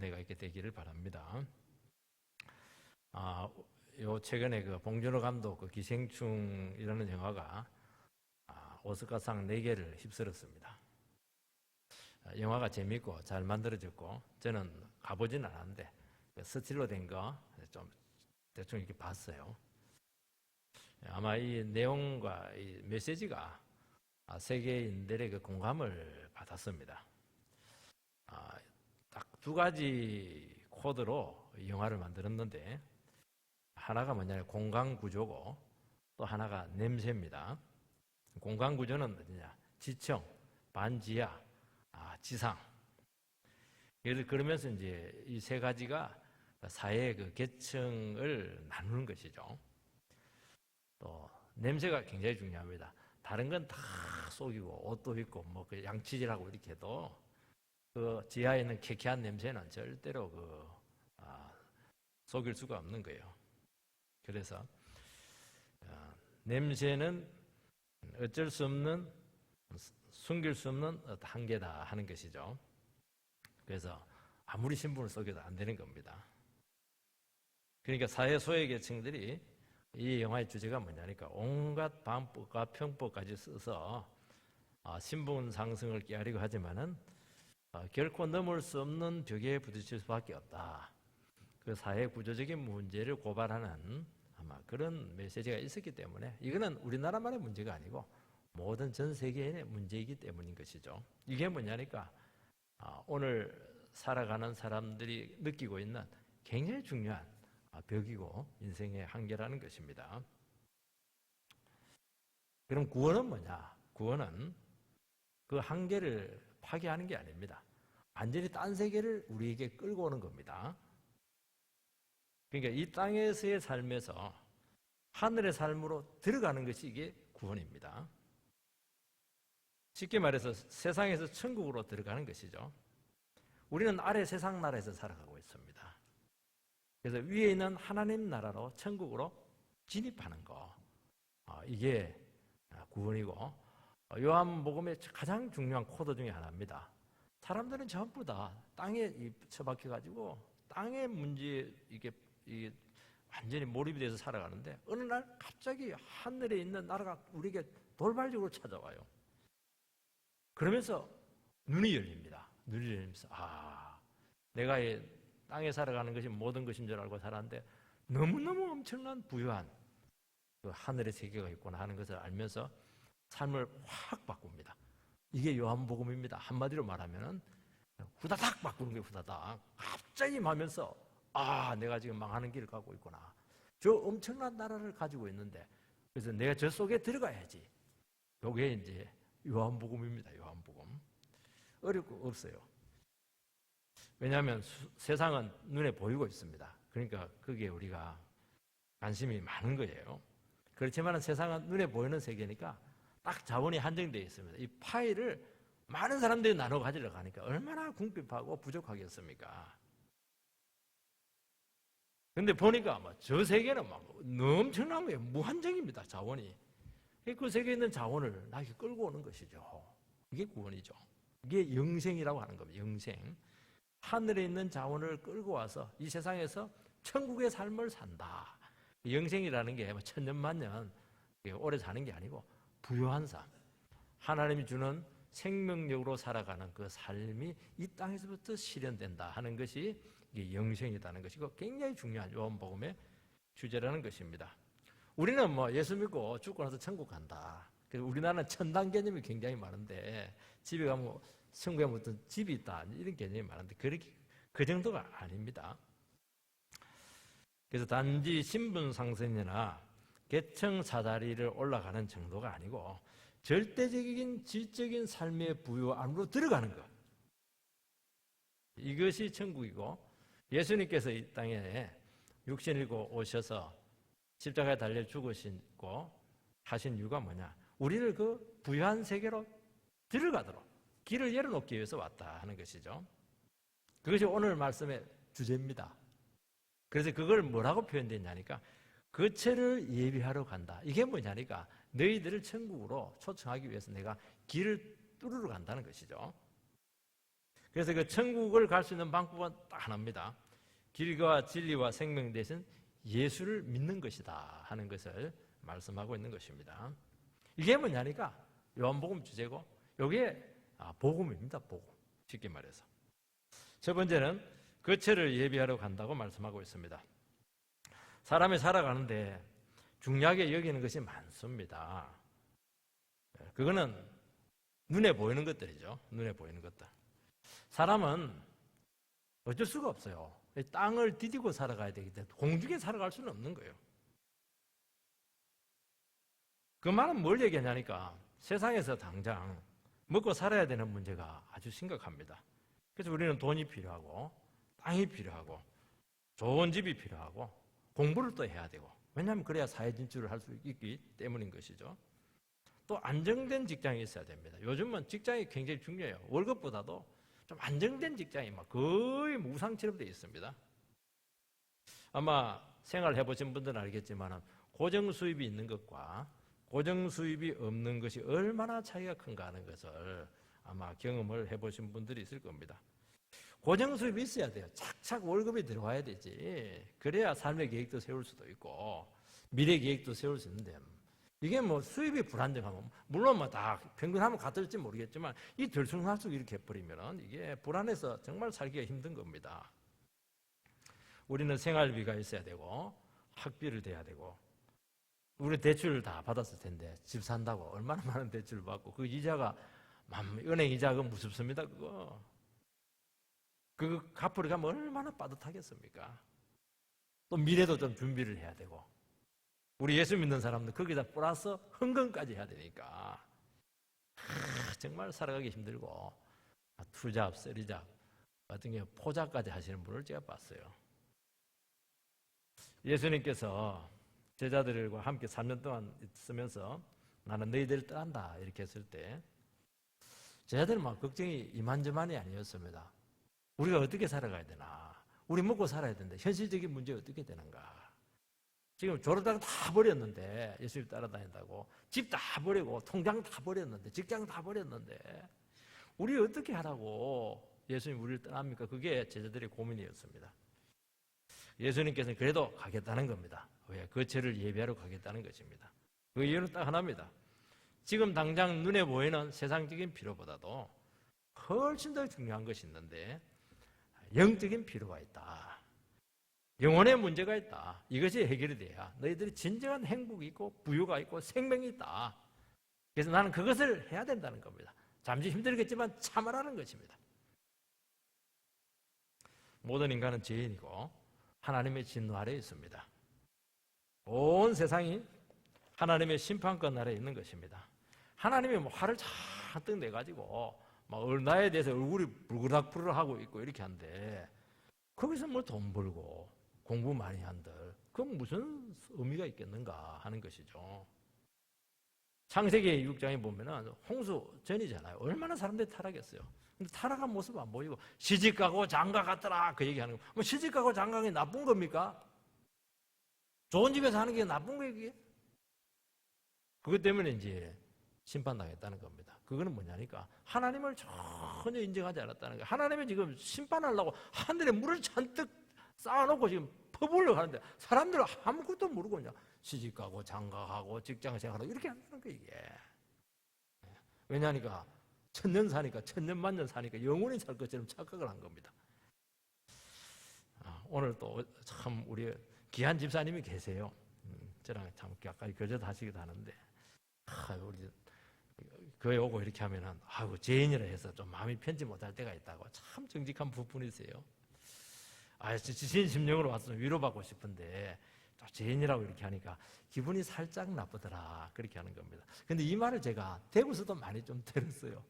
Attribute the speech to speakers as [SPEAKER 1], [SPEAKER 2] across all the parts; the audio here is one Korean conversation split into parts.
[SPEAKER 1] 은혜가 있게 되기를 바랍니다. 요 최근에 그 봉준호 감독 그 기생충이라는 영화가 오스카상 4개를 휩쓸었습니다. 영화가 재밌고 잘 만들어졌고 저는 가보진 않았는데 스틸로 된 거 좀 대충 이렇게 봤어요. 아마 이 내용과 이 메시지가 세계인들의 그 공감을 받았습니다. 딱 2가지 코드로 이 영화를 만들었는데 하나가 뭐냐면 공간 구조고 또 하나가 냄새입니다. 공간 구조는 뭐냐? 지층, 반지하, 지상. 그러면서 이제 이 3가지가 사회의 그 계층을 나누는 것이죠. 또 냄새가 굉장히 중요합니다. 다른 건 다 속이고 옷도 입고 뭐 그 양치질하고 이렇게 해도 그 지하에 있는 쾌쾌한 냄새는 절대로 속일 수가 없는 거예요. 그래서 냄새는 어쩔 수 없는, 숨길 수 없는 한계다 하는 것이죠. 그래서 아무리 신분을 속여도 안 되는 겁니다. 그러니까 사회 소외계층들이 이 영화의 주제가 뭐냐니까 온갖 방법과 평법까지 써서 신분 상승을 꾀하려고 하지만은 결코 넘을 수 없는 벽에 부딪힐 수밖에 없다. 그 사회 구조적인 문제를 고발하는 아마 그런 메시지가 있었기 때문에 이거는 우리나라만의 문제가 아니고 모든 전 세계인의 문제이기 때문인 것이죠. 이게 뭐냐니까 오늘 살아가는 사람들이 느끼고 있는 굉장히 중요한 벽이고 인생의 한계라는 것입니다. 그럼 구원은 뭐냐? 구원은 그 한계를 파괴하는 게 아닙니다. 완전히 딴 세계를 우리에게 끌고 오는 겁니다. 그러니까 이 땅에서의 삶에서 하늘의 삶으로 들어가는 것이 이게 구원입니다. 쉽게 말해서 세상에서 천국으로 들어가는 것이죠. 우리는 아래 세상 나라에서 살아가고 있습니다. 그래서 위에 있는 하나님 나라로 천국으로 진입하는 거, 이게 구원이고 요한복음의 가장 중요한 코드 중에 하나입니다. 사람들은 전부 다 땅에 처박혀가지고 땅의 문제에 이게 완전히 몰입이 돼서 살아가는데 어느 날 갑자기 하늘에 있는 나라가 우리에게 돌발적으로 찾아와요. 그러면서 눈이 열립니다. 눈이 열리면서 내가 땅에 살아가는 것이 모든 것인 줄 알고 살았는데 너무너무 엄청난 부유한 그 하늘의 세계가 있구나 하는 것을 알면서 삶을 확 바꿉니다. 이게 요한복음입니다. 한마디로 말하면 후다닥 바꾸는 게 후다닥. 갑자기 하면서 내가 지금 망하는 길을 가고 있구나. 저 엄청난 나라를 가지고 있는데 그래서 내가 저 속에 들어가야지. 이게 이제 요한복음입니다. 요한복음. 어렵고 없어요. 왜냐하면 세상은 눈에 보이고 있습니다. 그러니까 거기에 우리가 관심이 많은 거예요. 그렇지만 세상은 눈에 보이는 세계니까 딱 자원이 한정되어 있습니다. 이 파일을 많은 사람들이 나눠 가지려고 하니까 얼마나 궁핍하고 부족하겠습니까? 근데 보니까 저 세계는 엄청난 거예요. 무한정입니다. 자원이. 그 세계에 있는 자원을 나에게 끌고 오는 것이죠. 이게 구원이죠. 이게 영생이라고 하는 겁니다. 영생. 하늘에 있는 자원을 끌고 와서 이 세상에서 천국의 삶을 산다. 영생이라는 게 천년만년 오래 사는 게 아니고 부유한 삶. 하나님이 주는 생명력으로 살아가는 그 삶이 이 땅에서부터 실현된다 하는 것이 영생이라는 것이고 굉장히 중요한 요한복음의 주제라는 것입니다. 우리는 예수 믿고 죽고 나서 천국 간다. 그래서 우리나라는 천당 개념이 굉장히 많은데 집에 가면 천국에 무슨 집이 있다 이런 개념이 많은데 그렇게 그 정도가 아닙니다. 그래서 단지 신분 상승이나 계층 사다리를 올라가는 정도가 아니고 절대적인 질적인 삶의 부유 안으로 들어가는 것. 이것이 천국이고 예수님께서 이 땅에 육신을 입고 오셔서 십자가에 달려 죽으시고 하신 이유가 뭐냐? 우리를 그 부유한 세계로 들어가도록 길을 열어놓기 위해서 왔다 하는 것이죠. 그것이 오늘 말씀의 주제입니다. 그래서 그걸 뭐라고 표현됐냐니까 거처를 예비하러 간다. 이게 뭐냐니까 너희들을 천국으로 초청하기 위해서 내가 길을 뚫으러 간다는 것이죠. 그래서 그 천국을 갈 수 있는 방법은 딱 하나입니다. 길과 진리와 생명 대신 예수를 믿는 것이다 하는 것을 말씀하고 있는 것입니다. 이게 뭐냐니까 요한복음 주제고, 이게 복음입니다. 복음. 쉽게 말해서. 첫 번째는 거처를 예비하러 간다고 말씀하고 있습니다. 사람이 살아가는데 중요하게 여기는 것이 많습니다. 그거는 눈에 보이는 것들이죠. 눈에 보이는 것들. 사람은 어쩔 수가 없어요. 땅을 디디고 살아가야 되기 때문에 공중에 살아갈 수는 없는 거예요. 그 말은 뭘 얘기하냐니까 세상에서 당장 먹고 살아야 되는 문제가 아주 심각합니다. 그래서 우리는 돈이 필요하고 땅이 필요하고 좋은 집이 필요하고 공부를 또 해야 되고, 왜냐하면 그래야 사회 진출을 할 수 있기 때문인 것이죠. 또 안정된 직장이 있어야 됩니다. 요즘은 직장이 굉장히 중요해요. 월급보다도 좀 안정된 직장이 막 거의 무상처럼 되어 있습니다. 아마 생활해 보신 분들은 알겠지만 고정 수입이 있는 것과 고정 수입이 없는 것이 얼마나 차이가 큰가 하는 것을 아마 경험을 해보신 분들이 있을 겁니다. 고정 수입이 있어야 돼요. 착착 월급이 들어와야 되지. 그래야 삶의 계획도 세울 수도 있고 미래 계획도 세울 수 있는데, 이게 뭐 수입이 불안정하면, 물론 뭐 다 평균하면 같을지 모르겠지만 이 들쑥날쑥 이렇게 해버리면 이게 불안해서 정말 살기가 힘든 겁니다. 우리는 생활비가 있어야 되고 학비를 대야 되고, 우리 대출을 다 받았을 텐데 집 산다고 얼마나 많은 대출을 받고 그 이자가 은행 이자가 무섭습니다. 그거 갚으러 가면 얼마나 빠듯하겠습니까? 또 미래도 좀 준비를 해야 되고, 우리 예수 믿는 사람들 거기다 플러스 헌금까지 해야 되니까 정말 살아가기 힘들고, 투잡, 쓰리잡 같은 경우 포잡까지 하시는 분을 제가 봤어요. 예수님께서 제자들과 함께 3년 동안 있으면서 나는 너희들을 떠난다 이렇게 했을 때 제자들은 막 걱정이 이만저만이 아니었습니다. 우리가 어떻게 살아가야 되나, 우리 먹고 살아야 되는데 현실적인 문제 어떻게 되는가. 지금 졸업장 다 버렸는데, 예수님 따라다닌다고 집 다 버리고 통장 다 버렸는데, 직장 다 버렸는데 우리 어떻게 하라고 예수님 우리를 떠납니까? 그게 제자들의 고민이었습니다. 예수님께서는 그래도 가겠다는 겁니다. 왜? 거처를 예비하러 가겠다는 것입니다. 그 이유는 딱 하나입니다. 지금 당장 눈에 보이는 세상적인 필요보다도 훨씬 더 중요한 것이 있는데, 영적인 필요가 있다. 영혼의 문제가 있다. 이것이 해결이 돼야 너희들이 진정한 행복이 있고 부유가 있고 생명이 있다. 그래서 나는 그것을 해야 된다는 겁니다. 잠시 힘들겠지만 참으라는 것입니다. 모든 인간은 죄인이고 하나님의 진노 아래에 있습니다. 온 세상이 하나님의 심판권 아래에 있는 것입니다. 하나님이 화를 잔뜩 내가지고 막 나에 대해서 얼굴이 불그락불그락하고 있고 이렇게 한데, 거기서 뭐 돈 벌고 공부 많이 한들 그건 무슨 의미가 있겠는가 하는 것이죠. 창세기 6장에 보면은 홍수전이잖아요. 얼마나 사람들이 타락했어요. 근데 타락한 모습 안 보이고 시집가고 장가 갔더라 그 얘기하는 거. 뭐 시집가고 장가가 나쁜 겁니까? 좋은 집에 사는 게 나쁜 거예요, 이게? 그것 때문에 이제 심판당했다는 겁니다. 그거는 뭐냐니까 하나님을 전혀 인정하지 않았다는 거예요. 하나님이 지금 심판하려고 하늘에 물을 잔뜩 쌓아놓고 지금 퍼부으려고 하는데 사람들은 아무것도 모르고 그냥 시집가고 장가가고 직장생활하고 이렇게 한다는 거예요, 이게. 왜냐니까 천년 사니까, 천년 만년 사니까 영원히 살 것처럼 착각을 한 겁니다. 오늘 또 참 우리 귀한 집사님이 계세요. 저랑 참 가까이 교제도 하시기도 하는데, 우리 교회 오고 이렇게 하면은 죄인이라 해서 좀 마음이 편치 못할 때가 있다고. 참 정직한 부분이세요. 지친 심령으로 와서 위로받고 싶은데 또 죄인이라고 이렇게 하니까 기분이 살짝 나쁘더라 그렇게 하는 겁니다. 근데 이 말을 제가 대구에서도 많이 좀 들었어요.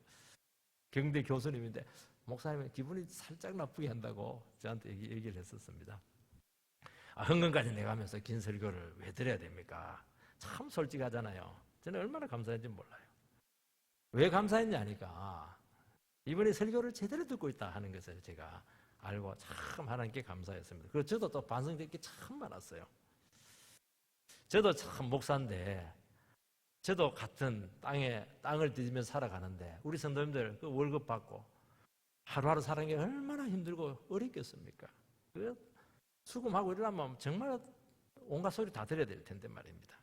[SPEAKER 1] 경대 교수님인데 목사님은 기분이 살짝 나쁘게 한다고 저한테 얘기를 했었습니다. 헌금까지 내가면서 긴 설교를 왜 드려야 됩니까? 참 솔직하잖아요. 저는 얼마나 감사했는지 몰라요. 왜 감사했냐니까 이번에 설교를 제대로 듣고 있다 하는 것을 제가 알고 참 하나님께 감사했습니다. 그리고 저도 또 반성될 게 참 많았어요. 저도 참 목사인데 저도 같은 땅을 뒤지면서 살아가는데 우리 성도님들 그 월급 받고 하루하루 사는 게 얼마나 힘들고 어렵겠습니까? 그 수금하고 이러려면 정말 온갖 소리 다 들어야 될 텐데 말입니다.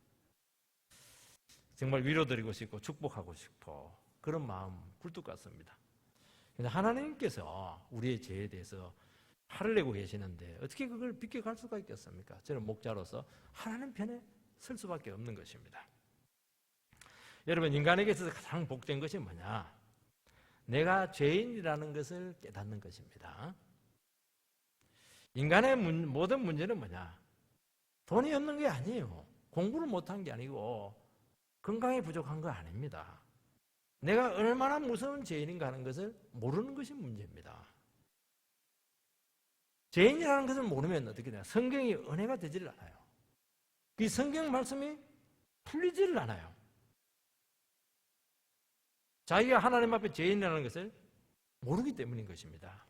[SPEAKER 1] 정말 위로드리고 싶고 축복하고 싶어 그런 마음 굴뚝 같습니다. 근데 하나님께서 우리의 죄에 대해서 화를 내고 계시는데 어떻게 그걸 비껴갈 수가 있겠습니까? 저는 목자로서 하나님 편에 설 수밖에 없는 것입니다. 여러분, 인간에게 있어서 가장 복된 것이 뭐냐? 내가 죄인이라는 것을 깨닫는 것입니다. 인간의 모든 문제는 뭐냐? 돈이 없는 게 아니에요. 공부를 못한 게 아니고 건강이 부족한 거 아닙니다. 내가 얼마나 무서운 죄인인가 하는 것을 모르는 것이 문제입니다. 죄인이라는 것을 모르면 어떻게 되냐? 성경이 은혜가 되지를 않아요. 이 성경 말씀이 풀리지를 않아요. 자기가 하나님 앞에 죄인이라는 것을 모르기 때문인 것입니다.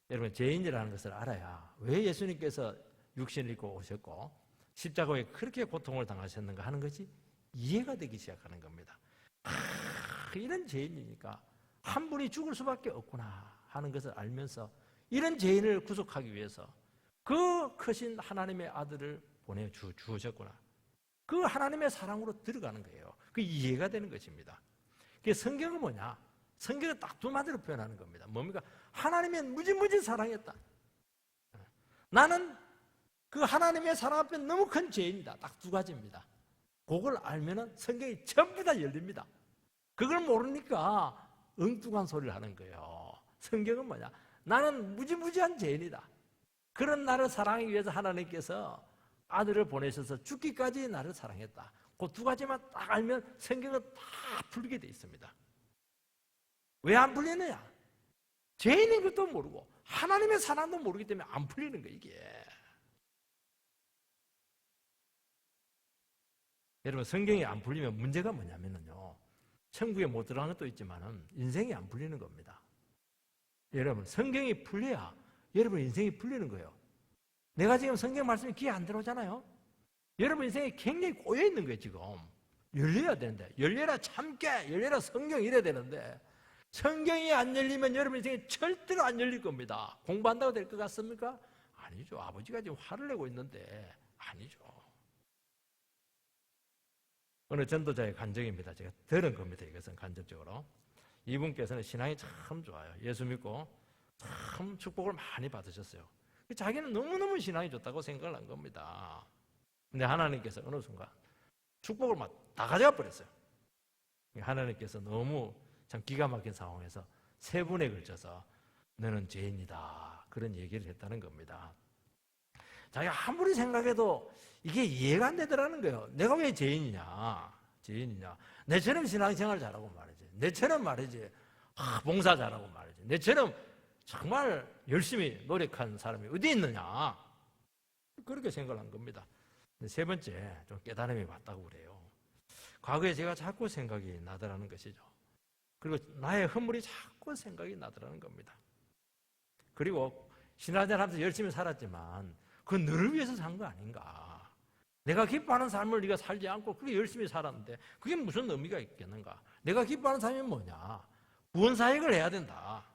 [SPEAKER 1] 여러분, 죄인이라는 것을 알아야 왜 예수님께서 육신을 입고 오셨고 십자가에 그렇게 고통을 당하셨는가 하는 것이 이해가 되기 시작하는 겁니다. 이런 죄인이니까 한 분이 죽을 수밖에 없구나 하는 것을 알면서 이런 죄인을 구속하기 위해서 그 크신 하나님의 아들을 보내주셨구나. 그 하나님의 사랑으로 들어가는 거예요. 그 이해가 되는 것입니다. 그 성경은 뭐냐? 성경은 딱 두 마디로 표현하는 겁니다. 뭡니까? 하나님의 무지무지 사랑했다. 나는 그 하나님의 사랑 앞에 너무 큰 죄인이다. 딱 두 가지입니다. 그걸 알면은 성경이 전부 다 열립니다. 그걸 모르니까 엉뚱한 소리를 하는 거예요. 성경은 뭐냐? 나는 무지무지한 죄인이다. 그런 나를 사랑하기 위해서 하나님께서 아들을 보내셔서 죽기까지 나를 사랑했다. 그 두 가지만 딱 알면 성경은 다 풀리게 돼 있습니다. 왜 안 풀리느냐? 죄인인 것도 모르고 하나님의 사랑도 모르기 때문에 안 풀리는 거예요, 이게. 여러분, 성경이 안 풀리면 문제가 뭐냐면요, 천국에 못 들어가는 것도 있지만은 인생이 안 풀리는 겁니다. 여러분, 성경이 풀려야 여러분 인생이 풀리는 거예요. 내가 지금 성경 말씀이 귀에 안 들어오잖아요. 여러분 인생이 굉장히 꼬여 있는 거예요. 지금 열려야 되는데, 열려라 참깨, 열려라 성경 이래야 되는데 성경이 안 열리면 여러분 인생이 절대로 안 열릴 겁니다. 공부한다고 될 것 같습니까? 아니죠. 아버지가 지금 화를 내고 있는데 아니죠. 어느 전도자의 간증입니다. 제가 들은 겁니다. 이것은 간접적으로. 이분께서는 신앙이 참 좋아요. 예수 믿고 참 축복을 많이 받으셨어요. 자기는 너무너무 신앙이 좋다고 생각을 한 겁니다. 근데 하나님께서 어느 순간 축복을 막 다 가져가 버렸어요. 하나님께서 너무 참 기가 막힌 상황에서 세 번에 걸쳐서 너는 죄인이다, 그런 얘기를 했다는 겁니다. 자기가 아무리 생각해도 이게 이해가 안 되더라는 거예요. 내가 왜 죄인이냐? 내처럼 신앙생활 잘하고 말이지. 내처럼 말이지. 봉사 잘하고 말이지. 내처럼 정말 열심히 노력한 사람이 어디 있느냐? 그렇게 생각을 한 겁니다. 세 번째, 좀 깨달음이 왔다고 그래요. 과거에 제가 자꾸 생각이 나더라는 것이죠. 그리고 나의 허물이 자꾸 생각이 나더라는 겁니다. 그리고 신앙생활하면서 열심히 살았지만 그 너를 위해서 산 거 아닌가? 내가 기뻐하는 삶을 네가 살지 않고 그렇게 열심히 살았는데 그게 무슨 의미가 있겠는가? 내가 기뻐하는 삶이 뭐냐? 구원사역을 해야 된다.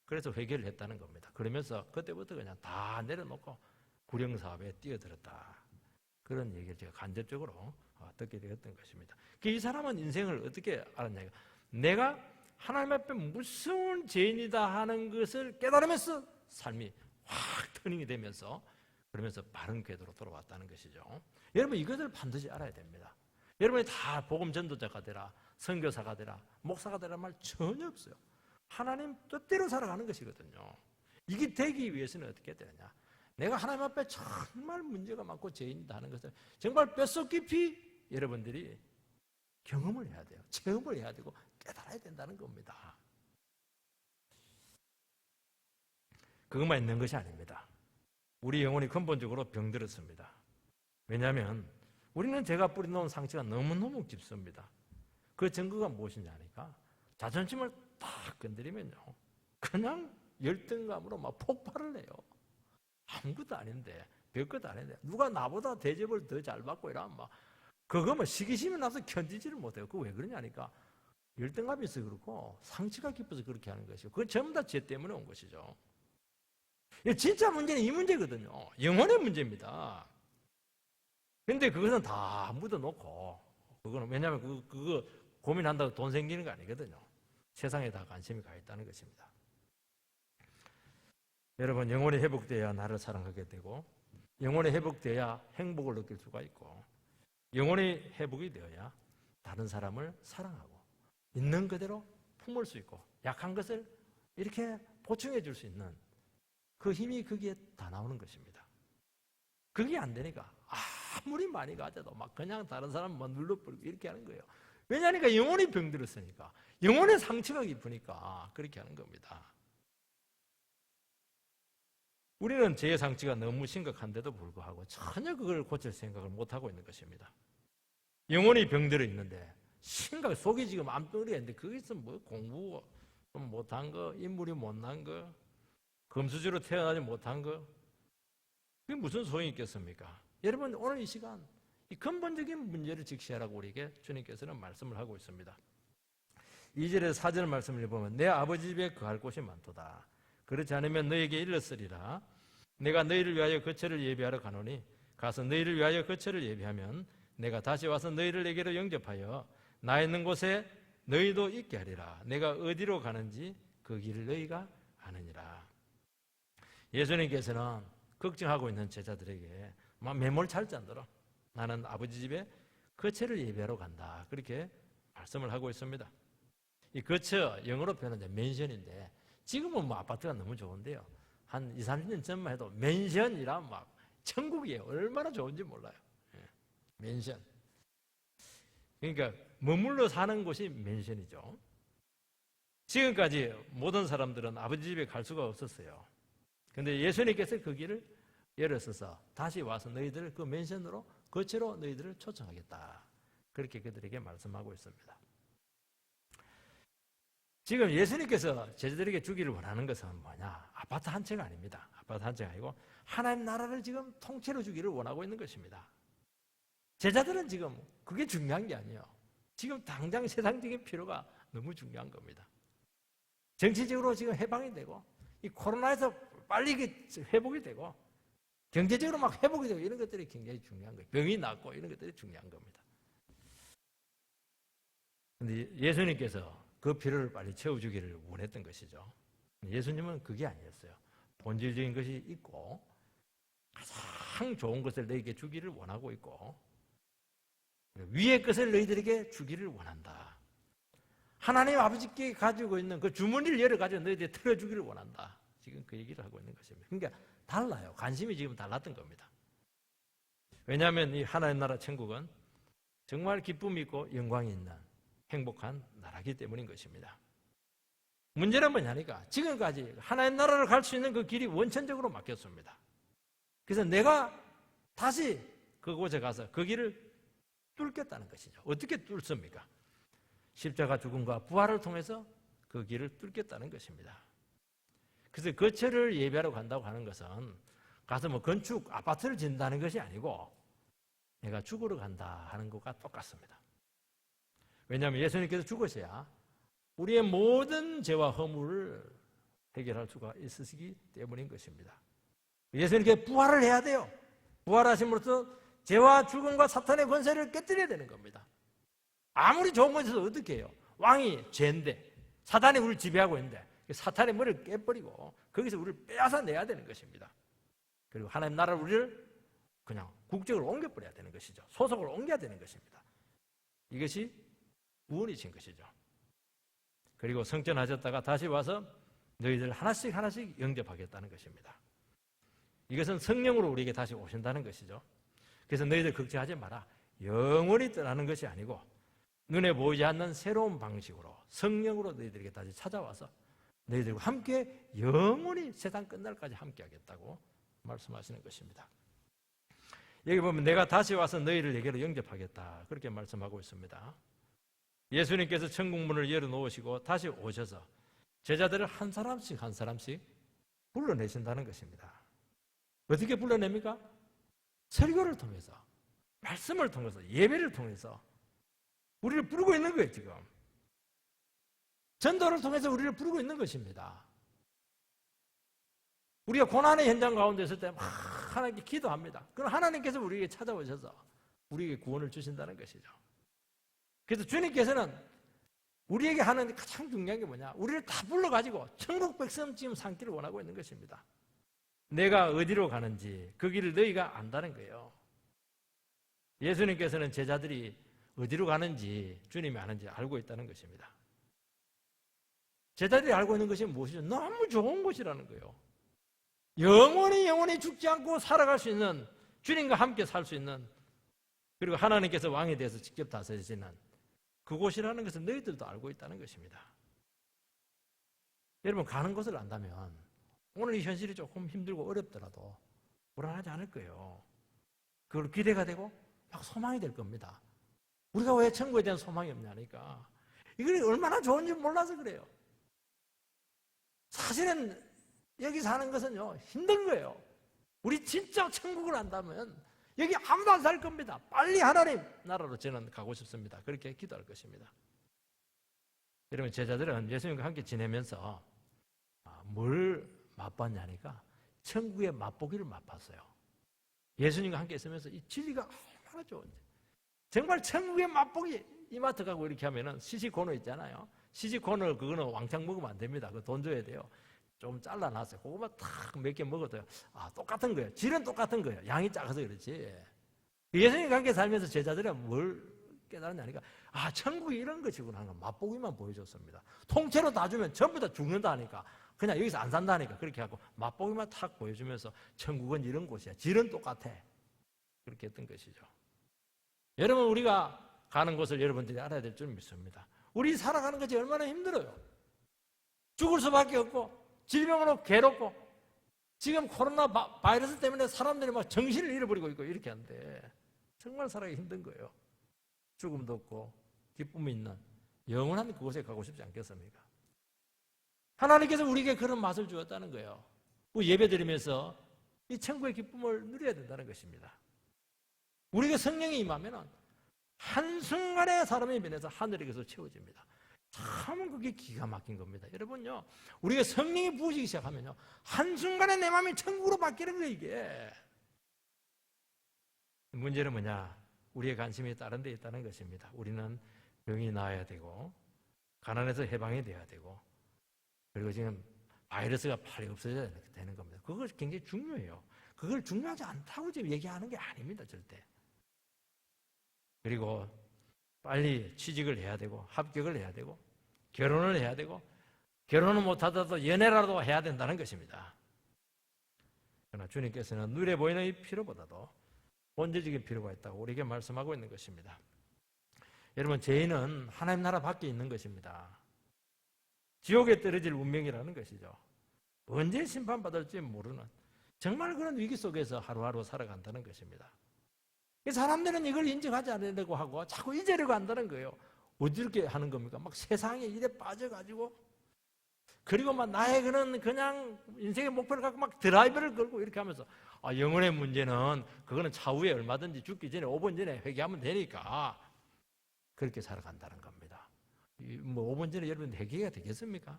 [SPEAKER 1] 그래서 회개를 했다는 겁니다. 그러면서 그때부터 그냥 다 내려놓고 구령사업에 뛰어들었다. 그런 얘기를 제가 간접적으로 듣게 되었던 것입니다. 이 사람은 인생을 어떻게 알았냐? 내가 하나님 앞에 무서운 죄인이다 하는 것을 깨달으면서 삶이 확 터닝이 되면서 그러면서 바른 궤도로 돌아왔다는 것이죠. 여러분, 이것을 반드시 알아야 됩니다. 여러분이 다 복음 전도자가 되라, 선교사가 되라, 목사가 되라 말 전혀 없어요. 하나님 뜻대로 살아가는 것이거든요. 이게 되기 위해서는 어떻게 되느냐? 내가 하나님 앞에 정말 문제가 많고 죄인이다 하는 것을 정말 뼛속 깊이 여러분들이 경험을 해야 돼요. 체험을 해야 되고 깨달아야 된다는 겁니다. 그것만 있는 것이 아닙니다. 우리 영혼이 근본적으로 병들었습니다. 왜냐하면 우리는 죄가 뿌려놓은 상처가 너무너무 깊습니다. 그 증거가 무엇이냐 하니까 자존심을 딱 건드리면요, 그냥 열등감으로 막 폭발을 해요. 아무것도 아닌데, 별것도 아닌데, 누가 나보다 대접을 더 잘 받고 이러면 막 그거 뭐 시기심이 나서 견디지를 못해요. 그거 왜 그러냐니까 열등감이 있어서 그렇고 상처가 깊어서 그렇게 하는 것이고 그건 전부 다 죄 때문에 온 것이죠. 진짜 문제는 이 문제거든요. 영혼의 문제입니다. 근데 그것은 다 묻어놓고 그거는 왜냐하면 그거 고민한다고 돈 생기는 거 아니거든요. 세상에 다 관심이 가 있다는 것입니다. 여러분, 영혼이 회복되어야 나를 사랑하게 되고 영혼이 회복되어야 행복을 느낄 수가 있고 영혼이 회복이 되어야 다른 사람을 사랑하고 있는 그대로 품을 수 있고 약한 것을 이렇게 보충해 줄 수 있는 그 힘이 거기에 다 나오는 것입니다. 그게 안 되니까 아무리 많이 가져도 막 그냥 다른 사람만 눌러버리고 이렇게 하는 거예요. 왜냐하니까 영혼이 병들었으니까 영혼의 상처가 깊으니까 그렇게 하는 겁니다. 우리는 죄의 상처가 너무 심각한데도 불구하고 전혀 그걸 고칠 생각을 못하고 있는 것입니다. 영혼이 병들어 있는데 심각 속이 지금 암덩어리가 있는데 거기서 뭐 공부 좀 못한 거, 인물이 못난 거, 금수저로 태어나지 못한 거 그게 무슨 소용이 있겠습니까? 여러분, 오늘 이 시간 이 근본적인 문제를 직시하라고 우리에게 주님께서는 말씀을 하고 있습니다. 2절에서 4절 말씀을 보면 내 아버지 집에 거할 곳이 많도다. 그렇지 않으면 너에게 일렀으리라. 내가 너희를 위하여 거처를 예비하러 가노니 가서 너희를 위하여 거처를 예비하면 내가 다시 와서 너희를 내게로 영접하여 나 있는 곳에 너희도 있게 하리라. 내가 어디로 가는지 그 길을 너희가 아느니라. 예수님께서는 걱정하고 있는 제자들에게 막 매몰찰 정도로 나는 아버지 집에 거처를 예비하러 간다. 그렇게 말씀을 하고 있습니다. 이 거처 영어로 표현하면 맨션인데 지금은 뭐 아파트가 너무 좋은데요. 한 20, 30년 전만 해도 맨션이란 막 천국이에요. 얼마나 좋은지 몰라요. 맨션. 그러니까 머물러 사는 곳이 맨션이죠. 지금까지 모든 사람들은 아버지 집에 갈 수가 없었어요. 그런데 예수님께서 그 길을 열었어서 다시 와서 너희들을 그 맨션으로 거처로 너희들을 초청하겠다. 그렇게 그들에게 말씀하고 있습니다. 지금 예수님께서 제자들에게 주기를 원하는 것은 뭐냐? 아파트 한 채가 아닙니다. 아파트 한 채가 아니고 하나님 나라를 지금 통째로 주기를 원하고 있는 것입니다. 제자들은 지금 그게 중요한 게 아니에요. 지금 당장 세상적인 필요가 너무 중요한 겁니다. 정치적으로 지금 해방이 되고 이 코로나에서 빨리 회복이 되고 경제적으로 막 회복이 되고 이런 것들이 굉장히 중요한 거예요. 병이 낫고 이런 것들이 중요한 겁니다. 그런데 예수님께서 그 필요를 빨리 채워주기를 원했던 것이죠. 예수님은 그게 아니었어요. 본질적인 것이 있고 가장 좋은 것을 너희에게 주기를 원하고 있고 위의 것을 너희들에게 주기를 원한다. 하나님 아버지께 가지고 있는 그 주머니를 열어가지고 너희들에게 틀어주기를 원한다. 지금 그 얘기를 하고 있는 것입니다. 그러니까 달라요. 관심이 지금 달랐던 겁니다. 왜냐하면 이 하나님 나라 천국은 정말 기쁨이 있고 영광이 있는 행복한 나라이기 때문인 것입니다. 문제는 뭐냐니까 지금까지 하나님 나라를 갈 수 있는 그 길이 원천적으로 막혔습니다. 그래서 내가 다시 그곳에 가서 그 길을 뚫겠다는 것이죠. 어떻게 뚫습니까? 십자가 죽음과 부활을 통해서 그 길을 뚫겠다는 것입니다. 그래서 거처를 예배하러 간다고 하는 것은 가서 뭐 건축 아파트를 짓는다는 것이 아니고 내가 죽으러 간다 하는 것과 똑같습니다. 왜냐하면 예수님께서 죽으셔야 우리의 모든 죄와 허물을 해결할 수가 있으시기 때문인 것입니다. 예수님께 부활을 해야 돼요. 부활하심으로써 죄와 죽음과 사탄의 권세를 깨뜨려야 되는 겁니다. 아무리 좋은 것에서 어떻게 해요? 왕이 죄인데 사탄이 우리를 지배하고 있는데 사탄의 머리를 깨버리고 거기서 우리를 빼앗아 내야 되는 것입니다. 그리고 하나님 나라를 우리를 그냥 국적을 옮겨버려야 되는 것이죠. 소속을 옮겨야 되는 것입니다. 이것이 구원이신 것이죠. 그리고 성전하셨다가 다시 와서 너희들 하나씩 하나씩 영접하겠다는 것입니다. 이것은 성령으로 우리에게 다시 오신다는 것이죠. 그래서 너희들 걱정하지 마라. 영원히 떠나는 것이 아니고 눈에 보이지 않는 새로운 방식으로 성령으로 너희들에게 다시 찾아와서 너희들과 함께 영원히 세상 끝날까지 함께 하겠다고 말씀하시는 것입니다. 여기 보면 내가 다시 와서 너희를 내게로 영접하겠다 그렇게 말씀하고 있습니다. 예수님께서 천국문을 열어놓으시고 다시 오셔서 제자들을 한 사람씩 한 사람씩 불러내신다는 것입니다. 어떻게 불러냅니까? 설교를 통해서, 말씀을 통해서, 예배를 통해서 우리를 부르고 있는 거예요, 지금. 전도를 통해서 우리를 부르고 있는 것입니다. 우리가 고난의 현장 가운데 있을 때 막 하나님께 기도합니다. 그럼 하나님께서 우리에게 찾아오셔서 우리에게 구원을 주신다는 것이죠. 그래서 주님께서는 우리에게 하는 가장 중요한 게 뭐냐? 우리를 다 불러가지고 천국 백성쯤 삼기를 원하고 있는 것입니다. 내가 어디로 가는지 그 길을 너희가 안다는 거예요. 예수님께서는 제자들이 어디로 가는지 주님이 아는지 알고 있다는 것입니다. 제자들이 알고 있는 것이 무엇이죠? 너무 좋은 곳이라는 거예요. 영원히 죽지 않고 살아갈 수 있는, 주님과 함께 살 수 있는, 그리고 하나님께서 왕에 대해서 직접 다스리시는 그곳이라는 것을 너희들도 알고 있다는 것입니다. 여러분, 가는 곳을 안다면 오늘 이 현실이 조금 힘들고 어렵더라도 불안하지 않을 거예요. 그걸 기대가 되고 막 소망이 될 겁니다. 우리가 왜 천국에 대한 소망이 없냐니까, 이걸 얼마나 좋은지 몰라서 그래요. 사실은 여기 사는 것은요, 힘든 거예요. 우리 진짜 천국을 안다면 여기 아무도 안 살 겁니다. 빨리 하나님 나라로 저는 가고 싶습니다. 그렇게 기도할 것입니다. 여러분, 제자들은 예수님과 함께 지내면서 뭘 맛봤냐니까 천국의 맛보기를 맛봤어요. 예수님과 함께 있으면서 이 진리가 얼마나 좋은지, 정말 천국의 맛보기. 이마트 가고 이렇게 하면은 시식코너 있잖아요. 시식코너 그거는 왕창 먹으면 안 됩니다. 그거 돈 줘야 돼요. 좀 잘라놨어요. 그거만 탁 몇 개 먹어도요, 똑같은 거예요. 질은 똑같은 거예요. 양이 작아서 그렇지. 예수님과 함께 살면서 제자들은 뭘 깨달았냐니까, 천국이 이런 것이구나 하는 맛보기만 보여줬습니다. 통째로 다 주면 전부 다 죽는다 하니까 그냥 여기서 안 산다니까 그렇게 하고 맛보기만 탁 보여주면서 천국은 이런 곳이야. 질은 똑같아. 그렇게 했던 것이죠. 여러분, 우리가 가는 곳을 여러분들이 알아야 될 줄 믿습니다. 우리 살아가는 것이 얼마나 힘들어요. 죽을 수밖에 없고 질병으로 괴롭고, 지금 코로나 바이러스 때문에 사람들이 막 정신을 잃어버리고 있고 이렇게 하는데 정말 살아가기 힘든 거예요. 죽음도 없고 기쁨이 있는 영원한 그곳에 가고 싶지 않겠습니까? 하나님께서 우리에게 그런 맛을 주었다는 거예요. 예배 드리면서 이 천국의 기쁨을 누려야 된다는 것입니다. 우리에게 성령이 임하면 한순간에 사람의 면에서 하늘에게서 채워집니다. 참 그게 기가 막힌 겁니다. 여러분요, 우리가 성령이 부으시기 시작하면요, 한순간에 내 마음이 천국으로 바뀌는 거예요. 이게 문제는 뭐냐? 우리의 관심이 다른 데 있다는 것입니다. 우리는 병이 나아야 되고 가난해서 해방이 돼야 되고, 그리고 지금 바이러스가 빨리 없어져야 되는 겁니다. 그거 굉장히 중요해요. 그걸 중요하지 않다고 지금 얘기하는 게 아닙니다. 절대. 그리고 빨리 취직을 해야 되고 합격을 해야 되고 결혼을 해야 되고, 결혼을 못하더라도 연애라도 해야 된다는 것입니다. 그러나 주님께서는 눈에 보이는 이 필요보다도 본질적인 필요가 있다고 우리에게 말씀하고 있는 것입니다. 여러분, 죄인은 하나님 나라 밖에 있는 것입니다. 지옥에 떨어질 운명이라는 것이죠. 언제 심판받을지 모르는 정말 그런 위기 속에서 하루하루 살아간다는 것입니다. 사람들은 이걸 인정하지 않으려고 하고 자꾸 잊으려고 한다는 거예요. 어떻게 하는 겁니까? 막 세상에 일에 빠져가지고, 그리고 막 나의 그냥 인생의 목표를 갖고 막 드라이브를 걸고 이렇게 하면서, 영혼의 문제는 그거는 차후에 얼마든지 죽기 전에 5분 전에 회개하면 되니까 그렇게 살아간다는 겁니다. 5분 전에 여러분 회개가 되겠습니까?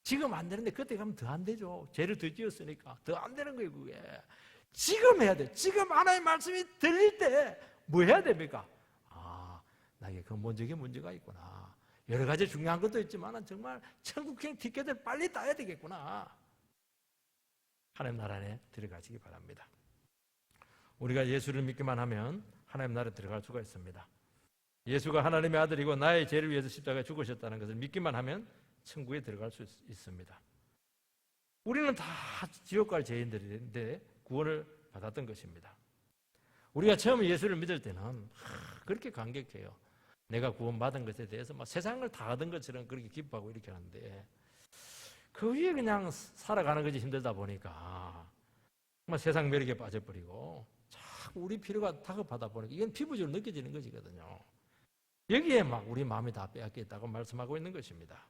[SPEAKER 1] 지금 안 되는데 그때 가면 더 안 되죠. 죄를 더 지었으니까 더 안 되는 거예요. 그게 지금 해야 돼. 지금 하나님의 말씀이 들릴 때 뭐 해야 됩니까? 나에게 근본적인 문제가 있구나. 여러 가지 중요한 것도 있지만 정말 천국행 티켓을 빨리 따야 되겠구나. 하나님 나라 안에 들어가시기 바랍니다. 우리가 예수를 믿기만 하면 하나님 나라에 들어갈 수가 있습니다. 예수가 하나님의 아들이고 나의 죄를 위해서 십자가에 죽으셨다는 것을 믿기만 하면 천국에 들어갈 수 있습니다. 우리는 다 지옥 갈 죄인들인데 구원을 받았던 것입니다. 우리가 처음 예수를 믿을 때는 그렇게 감격해요. 내가 구원받은 것에 대해서 막 세상을 다 얻은 것처럼 그렇게 기뻐하고 이렇게 하는데, 그 위에 그냥 살아가는 것이 힘들다 보니까 정말 세상 매력에 빠져버리고 자꾸 우리 필요가 다급하다 보니까 이건 피부적으로 느껴지는 것이거든요. 여기에 막 우리 마음이 다 빼앗겼다고 말씀하고 있는 것입니다.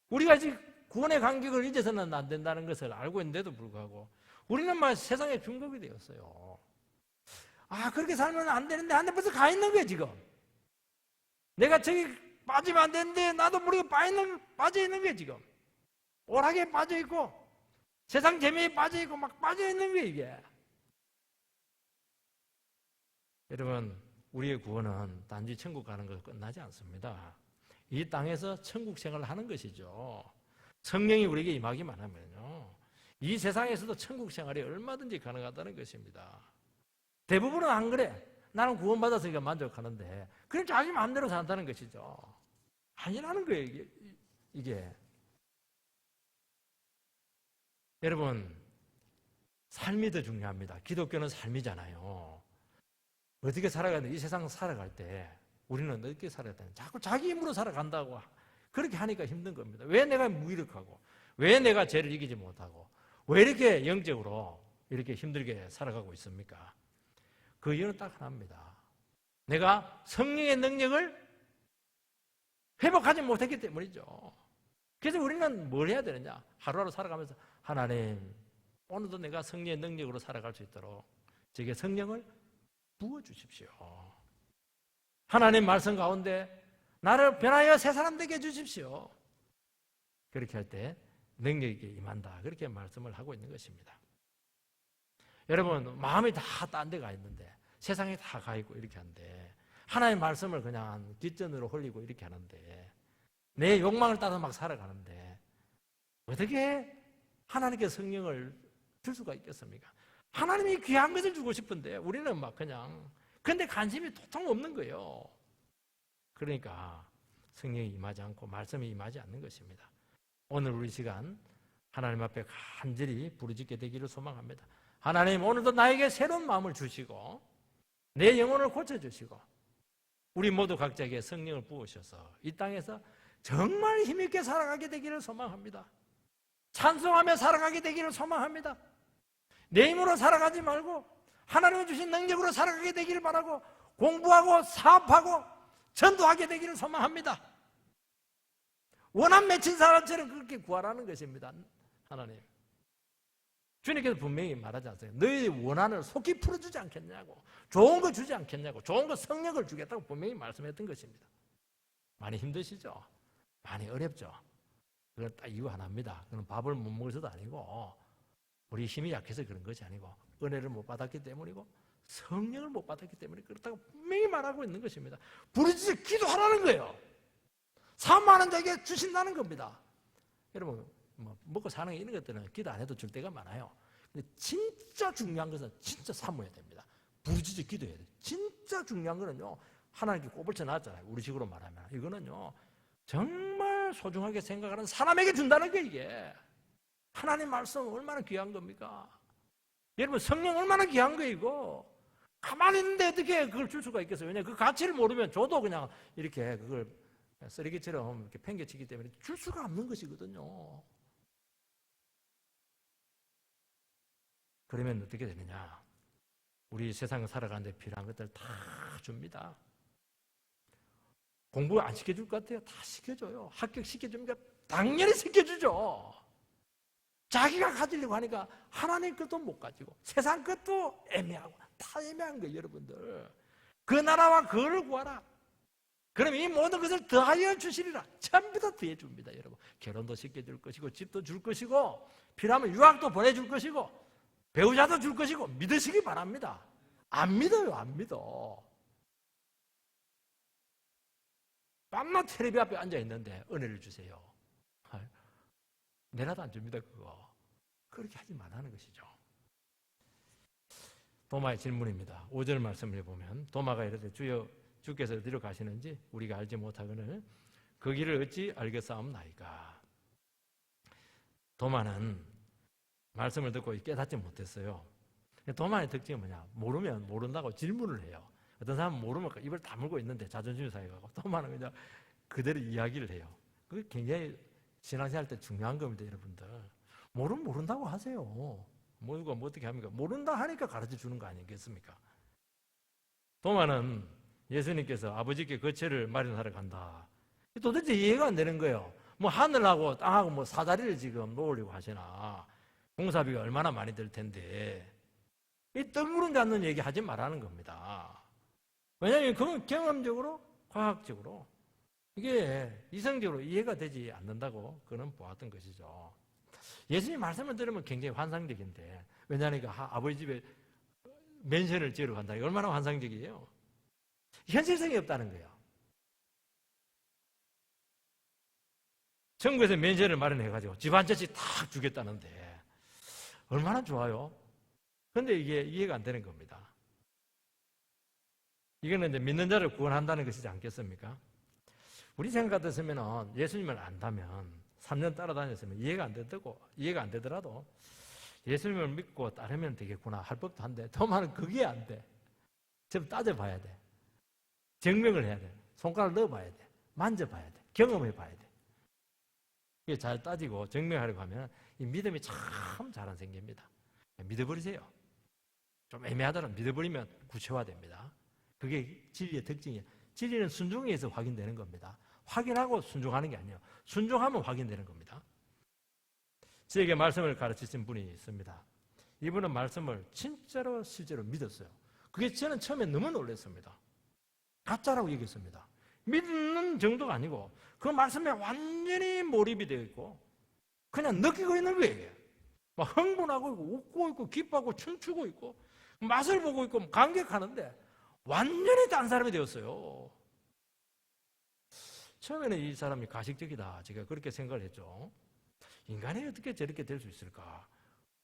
[SPEAKER 1] 우리가 아직 구원의 간격을 잊어서는 안 된다는 것을 알고 있는데도 불구하고 우리는 막 세상에 중독이 되었어요. 그렇게 살면 안 되는데 벌써 가 있는 거예요. 지금 내가 저기 빠지면 안 되는데 나도 모르게 빠져 있는 거예요. 지금 오락에 빠져 있고 세상 재미에 빠져 있고 막 빠져 있는 거예요. 이게 여러분, 우리의 구원은 단지 천국 가는 것으로 끝나지 않습니다. 이 땅에서 천국 생활을 하는 것이죠. 성령이 우리에게 임하기만 하면요, 이 세상에서도 천국 생활이 얼마든지 가능하다는 것입니다. 대부분은 안 그래. 나는 구원받았으니까 만족하는데 그럼 자기 마음대로 산다는 것이죠. 아니라는 거예요. 이게. 여러분, 삶이 더 중요합니다. 기독교는 삶이잖아요. 어떻게 살아가는데, 이 세상 살아갈 때 우리는 어떻게 살아야 되나? 자꾸 자기 힘으로 살아간다고 그렇게 하니까 힘든 겁니다. 왜 내가 무기력하고, 왜 내가 죄를 이기지 못하고, 왜 이렇게 영적으로 이렇게 힘들게 살아가고 있습니까? 그 이유는 딱 하나입니다. 내가 성령의 능력을 회복하지 못했기 때문이죠. 그래서 우리는 뭘 해야 되느냐? 하루하루 살아가면서 하나님, 오늘도 내가 성령의 능력으로 살아갈 수 있도록 제게 성령을 부어주십시오. 하나님 말씀 가운데 나를 변하여 새 사람 되게 해주십시오. 그렇게 할 때 능력이 임한다. 그렇게 말씀을 하고 있는 것입니다. 여러분, 마음이 다 딴 데 가 있는데, 세상에 다 가 있고 이렇게 하는데, 하나님의 말씀을 그냥 뒷전으로 흘리고 이렇게 하는데, 내 욕망을 따라 막 살아가는데 어떻게 하나님께 성령을 줄 수가 있겠습니까? 하나님이 귀한 것을 주고 싶은데 우리는 막 그냥, 근데 관심이 도통 없는 거예요. 그러니까 성령이 임하지 않고 말씀이 임하지 않는 것입니다. 오늘 우리 시간 하나님 앞에 간절히 부르짖게 되기를 소망합니다. 하나님, 오늘도 나에게 새로운 마음을 주시고 내 영혼을 고쳐주시고 우리 모두 각자에게 성령을 부으셔서 이 땅에서 정말 힘있게 살아가게 되기를 소망합니다. 찬송하며 살아가게 되기를 소망합니다. 내 힘으로 살아가지 말고 하나님이 주신 능력으로 살아가게 되기를 바라고, 공부하고 사업하고 전도하게 되기를 소망합니다. 원한 맺힌 사람처럼 그렇게 구하라는 것입니다. 하나님, 주님께서 분명히 말하지 않습니까? 너희 원한을 속히 풀어주지 않겠냐고, 좋은 거 주지 않겠냐고, 좋은 거 성령을 주겠다고 분명히 말씀했던 것입니다. 많이 힘드시죠? 많이 어렵죠? 그건 딱 이유 하나입니다. 그건 밥을 못 먹어서도 아니고, 우리 힘이 약해서 그런 것이 아니고, 은혜를 못 받았기 때문이고 성령을 못 받았기 때문에 그렇다고 분명히 말하고 있는 것입니다. 부르짖어 기도하라는 거예요. 사모하는 자에게 주신다는 겁니다. 여러분, 먹고 사는 이런 것들은 기도 안 해도 줄 때가 많아요. 근데 진짜 중요한 것은 진짜 사모해야 됩니다. 부르짖어 기도해야 돼요. 진짜 중요한 거는요, 하나님께 꼬불쳐 놨잖아요. 우리 식으로 말하면 이거는요, 정말 소중하게 생각하는 사람에게 준다는 게, 이게 하나님 말씀 얼마나 귀한 겁니까? 여러분, 성령 얼마나 귀한 거예요, 이거. 가만히 있는데 어떻게 그걸 줄 수가 있겠어요? 왜냐하면 그 가치를 모르면 줘도 그냥 이렇게 그걸 쓰레기처럼 이렇게 팽개치기 때문에 줄 수가 없는 것이거든요. 그러면 어떻게 되느냐? 우리 세상을 살아가는데 필요한 것들 다 줍니다. 공부 안 시켜줄 것 같아요? 다 시켜줘요. 합격시켜줍니까? 당연히 시켜주죠. 자기가 가지려고 하니까 하나님 것도 못 가지고 세상 것도 애매하고 다 애매한 거예요, 여러분들. 그 나라와 그를 구하라. 그럼 이 모든 것을 더하여 주시리라. 전부 다 더해 줍니다, 여러분. 결혼도 시켜줄 것이고, 집도 줄 것이고, 필요하면 유학도 보내줄 것이고, 배우자도 줄 것이고, 믿으시기 바랍니다. 안 믿어요, 안 믿어. 밤낮 텔레비 앞에 앉아 있는데 은혜를 주세요. 내라도 안 줍니다, 그거. 그렇게 하지 말라는 것이죠. 도마의 질문입니다. 5절 말씀을 보면 도마가 이르되 주여, 주께서 어디로 가시는지 우리가 알지 못하거늘 그 길을 어찌 알겠사옵나이까. 도마는 말씀을 듣고 깨닫지 못했어요. 도마의 특징이 뭐냐? 모르면 모른다고 질문을 해요. 어떤 사람은 모르면 입을 다물고 있는데 자존심이 상해가고, 도마는 그냥 그대로 이야기를 해요. 그게 굉장히 신앙생활 때 중요한 겁니다, 여러분들. 모르면 모른다고 하세요. 모르고 뭐 어떻게 합니까? 모른다 하니까 가르쳐 주는 거 아니겠습니까? 도마는 예수님께서 아버지께 거처를 마련하러 간다. 도대체 이해가 안 되는 거예요. 뭐 하늘하고 땅하고 뭐 사다리를 지금 놓으려고 하시나. 공사비가 얼마나 많이 들 텐데. 이 뜬구름 잡는 얘기 하지 말라는 겁니다. 왜냐하면 그건 경험적으로, 과학적으로 이게 이성적으로 이해가 되지 않는다고 그는 보았던 것이죠. 예수님 말씀을 들으면 굉장히 환상적인데, 왜냐하면 아버지 집에 맨션을 지으러 간다. 이게 얼마나 환상적이에요. 현실성이 없다는 거예요. 정부에서 맨션을 마련해가지고 집 한 채씩 탁 주겠다는데 얼마나 좋아요. 그런데 이게 이해가 안 되는 겁니다. 이거는 이제 믿는 자를 구원한다는 것이지 않겠습니까? 우리 생각 같았으면 예수님을 안다면 3년 따라다녔으면 이해가 안 되더라도 예수님을 믿고 따르면 되겠구나 할 법도 한데, 더 많은 그게 안 돼. 좀 따져봐야 돼. 증명을 해야 돼. 손가락을 넣어봐야 돼. 만져봐야 돼. 경험해봐야 돼. 이게 잘 따지고 증명하려고 하면 이 믿음이 참 잘 안 생깁니다. 믿어버리세요. 좀 애매하더라도 믿어버리면 구체화됩니다. 그게 진리의 특징이에요. 진리는 순종에서 확인되는 겁니다. 확인하고 순종하는 게 아니에요. 순종하면 확인되는 겁니다. 저에게 말씀을 가르치신 분이 있습니다. 이분은 말씀을 진짜로 실제로 믿었어요. 그게 저는 처음에 너무 놀랐습니다. 가짜라고 얘기했습니다. 믿는 정도가 아니고 그 말씀에 완전히 몰입이 되어 있고 그냥 느끼고 있는 거예요. 막 흥분하고 있고 웃고 있고 기뻐하고 춤추고 있고 맛을 보고 있고 감격하는데 완전히 딴 사람이 되었어요. 처음에는 이 사람이 가식적이다, 제가 그렇게 생각을 했죠. 인간이 어떻게 저렇게 될 수 있을까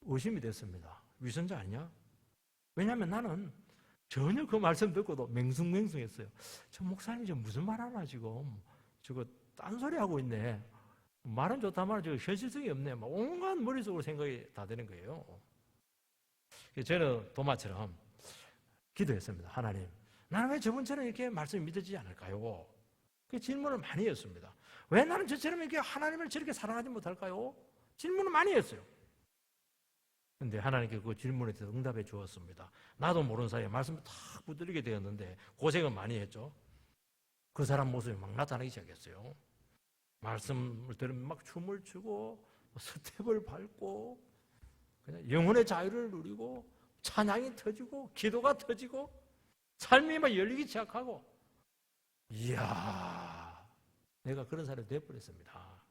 [SPEAKER 1] 의심이 됐습니다. 위선자 아니냐? 왜냐하면 나는 전혀 그 말씀 듣고도 맹숭맹숭했어요. 저 목사님 저 무슨 말 하나 지금 저거 딴소리 하고 있네. 말은 좋다만 저 현실성이 없네. 막 온갖 머릿속으로 생각이 다 되는 거예요. 저는 도마처럼 기도했습니다. 하나님, 나는 왜 저번처럼 이렇게 말씀이 믿어지지 않을까요? 그 질문을 많이 했습니다. 왜 나는 저처럼 이렇게 하나님을 저렇게 사랑하지 못할까요? 질문을 많이 했어요. 그런데 하나님께 그 질문에 대해서 응답해 주었습니다. 나도 모르는 사이에 말씀을 탁 붙들리게 되었는데 고생은 많이 했죠. 그 사람 모습이 막 나타나기 시작했어요. 말씀을 들으면 막 춤을 추고 스텝을 밟고 그냥 영혼의 자유를 누리고 찬양이 터지고 기도가 터지고 삶이 막 열리기 시작하고, 이야, 내가 그런 사람이 되어버렸습니다.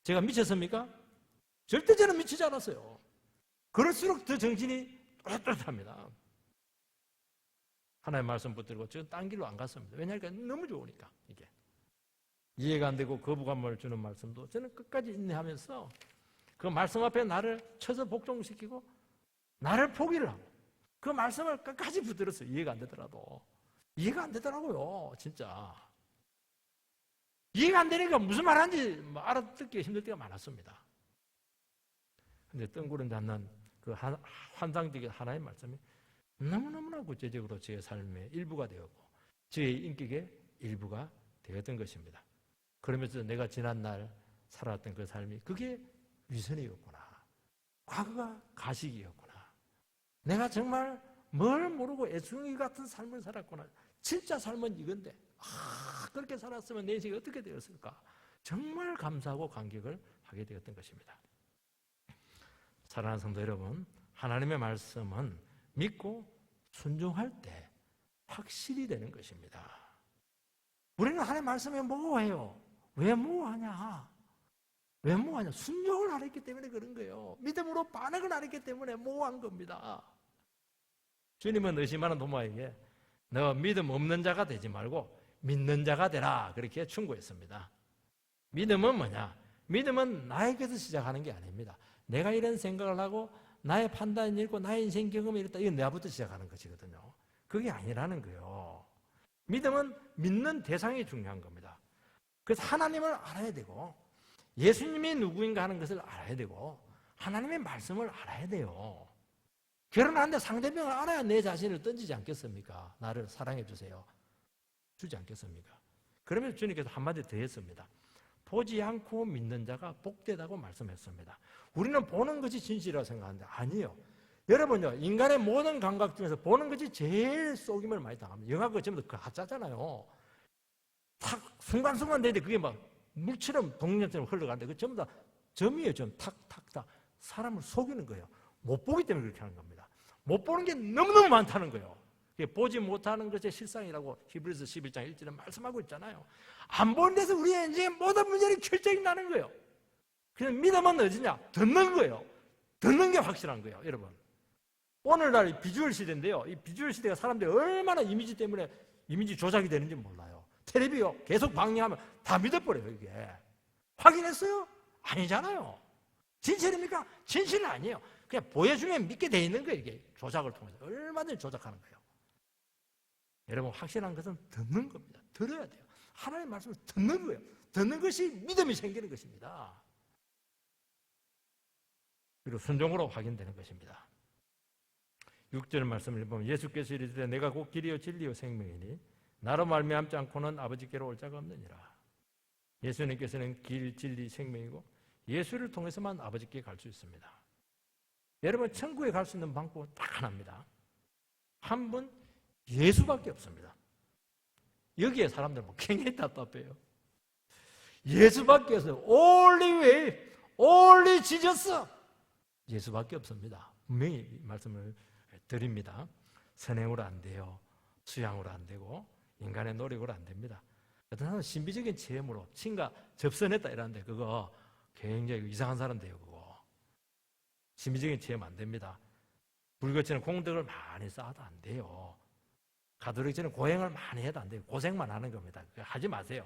[SPEAKER 1] 제가 미쳤습니까? 절대 저는 미치지 않았어요. 그럴수록 더 정신이 또렷또렷합니다. 하나님의 말씀 붙들고 저는 딴 길로 안 갔습니다. 왜냐하면 너무 좋으니까. 이게 이해가 안 되고 거부감을 주는 말씀도 저는 끝까지 인내하면서 그 말씀 앞에 나를 쳐서 복종시키고 나를 포기를 하고 그 말씀을 끝까지 붙들었어요. 이해가 안 되더라도. 이해가 안 되더라고요. 진짜 이해가 안 되니까 무슨 말 하는지 알아듣기 힘들 때가 많았습니다. 근데 뜬구름 잡는 그 환상적인 하나의 말씀이 너무너무나 구체적으로 제 삶의 일부가 되었고 저의 인격의 일부가 되었던 것입니다. 그러면서 내가 지난날 살았던 그 삶이 그게 위선이었구나. 과거가 가식이었구나. 내가 정말 뭘 모르고 애송이 같은 삶을 살았구나. 진짜 삶은 이건데 그렇게 살았으면 내 인생이 어떻게 되었을까. 정말 감사하고 감격을 하게 되었던 것입니다. 사랑하는 성도 여러분, 하나님의 말씀은 믿고 순종할 때 확실히 되는 것입니다. 우리는 하나님의 말씀에 모호해요. 왜 모호하냐? 왜 모호하냐? 순종을 안 했기 때문에 그런 거예요. 믿음으로 반응을 안 했기 때문에 모호한 겁니다. 주님은 의심하는 도마에게 너 믿음 없는 자가 되지 말고 믿는 자가 되라, 그렇게 충고했습니다. 믿음은 뭐냐? 믿음은 나에게서 시작하는 게 아닙니다. 내가 이런 생각을 하고 나의 판단이 이렇고 나의 인생 경험이 이렇다, 이건 내가부터 시작하는 것이거든요. 그게 아니라는 거예요. 믿음은 믿는 대상이 중요한 겁니다. 그래서 하나님을 알아야 되고 예수님이 누구인가 하는 것을 알아야 되고 하나님의 말씀을 알아야 돼요. 결혼하는데 상대방을 알아야 내 자신을 던지지 않겠습니까? 나를 사랑해 주세요. 주지 않겠습니까? 그러면서 주님께서 한마디 더 했습니다. 보지 않고 믿는 자가 복되다고 말씀했습니다. 우리는 보는 것이 진실이라고 생각하는데 아니에요. 여러분요, 인간의 모든 감각 중에서 보는 것이 제일 속임을 많이 당합니다. 영화 그거 전부 다 가짜잖아요. 탁 순간순간 되는데 그게 막 물처럼 동력처럼 흘러가는데 그 전부 다 점이에요. 점 탁탁탁 사람을 속이는 거예요. 못 보기 때문에 그렇게 하는 겁니다. 못 보는 게 너무너무 많다는 거예요. 보지 못하는 것의 실상이라고 히브리서 11장 1절에 말씀하고 있잖아요. 안 보는 데서 우리의 인생의 모든 문제는 결정이 나는 거예요. 그래서 믿음은 어디냐? 듣는 거예요. 듣는 게 확실한 거예요, 여러분. 오늘날 비주얼 시대인데요. 이 비주얼 시대가 사람들이 얼마나 이미지 때문에 이미지 조작이 되는지 몰라요. 텔레비요. 계속 방영하면 다 믿어버려요, 이게. 확인했어요? 아니잖아요. 진실입니까? 진실은 아니에요. 그냥 보여주면 믿게 돼 있는 거예요, 이게. 조작을 통해서. 얼마든지 조작하는 거예요. 여러분, 확실한 것은 듣는 겁니다. 들어야 돼요. 하나님의 말씀을 듣는 거예요. 듣는 것이 믿음이 생기는 것입니다. 그리고 순종으로 확인되는 것입니다. 6절 말씀을 보면 예수께서 이르시되 내가 곧 길이요 진리요 생명이니 나로 말미암지 않고는 아버지께로 올 자가 없느니라. 예수님께서는 길, 진리, 생명이고 예수를 통해서만 아버지께 갈 수 있습니다. 여러분, 천국에 갈 수 있는 방법은 딱 하나입니다. 한 분 예수밖에 없습니다. 여기에 사람들 뭐 굉장히 답답해요. 예수밖에 없어요. Only way, only Jesus. 예수밖에 없습니다. 분명히 말씀을 드립니다. 선행으로 안 돼요. 수양으로 안 되고 인간의 노력으로 안 됩니다. 어떤 사람은 신비적인 체험으로 친가 접선했다 이러는데 그거 굉장히 이상한 사람 돼요. 그거 신비적인 체험 안 됩니다. 불교처럼 공덕을 많이 쌓아도 안 돼요. 가톨릭처럼 고행을 많이 해도 안 돼요. 고생만 하는 겁니다. 하지 마세요.